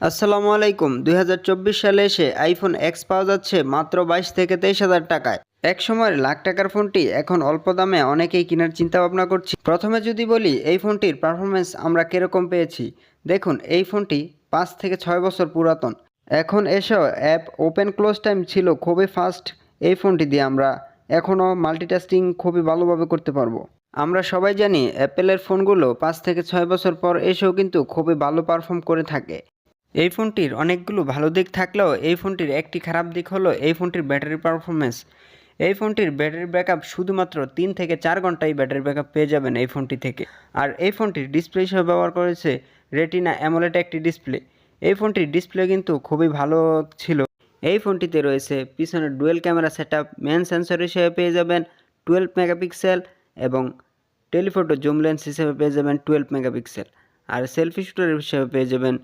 আসসালামু আলাইকুম। ২০২৪ সালে এসে আইফোন এক্স পাওয়া যাচ্ছে মাত্র ২২ থেকে ২৩,০০০ টাকায়। এক সময়ের লাখ টাকার ফোনটি এখন অল্প দামে অনেকেই কেনার চিন্তা ভাবনা করছি। প্রথমে যদি বলি এই ফোনটির পারফরমেন্স আমরা কিরকম পেয়েছি। দেখুন, এই ফোনটি ৫ থেকে ৬ বছর পুরাতন। এখন এসেও অ্যাপ ওপেন ক্লোজ টাইম ছিল খুবই ফাস্ট। এই ফোনটি দিয়ে আমরা এখনও মাল্টিটাস্কিং খুবই ভালোভাবে করতে পারবো। আমরা সবাই জানি অ্যাপেলের ফোনগুলো ৫ থেকে ৬ বছর পর এসেও কিন্তু খুবই ভালো পারফর্ম করে থাকে। এই ফোনটির অনেকগুলো ভালো দিক থাকলেও এই ফোনটির একটি খারাপ দিক হলো এই ফোনটির ব্যাটারি পারফরমেন্স। এই ফোনটির ব্যাটারি ব্যাকআপ শুধুমাত্র ৩ থেকে ৪ ঘন্টাই ব্যাটারি ব্যাকআপ পেয়ে যাবেন এই ফোনটি থেকে। আর এই ফোনটির ডিসপ্লে হিসেবে ব্যবহার করেছে রেটিনা অ্যামোলেড একটি ডিসপ্লে। এই ফোনটির ডিসপ্লে কিন্তু খুবই ভালো ছিল। এই ফোনটিতে রয়েছে পিছনে dual camera setup, main sensor হিসেবে পেয়ে যাবেন 12 মেগাপিক্সেল এবং টেলিফোটো জুম লেন্স হিসেবে পেয়ে যাবেন 12 মেগাপিক্সেল। আর সেলফি শুটার হিসেবে পেয়ে যাবেন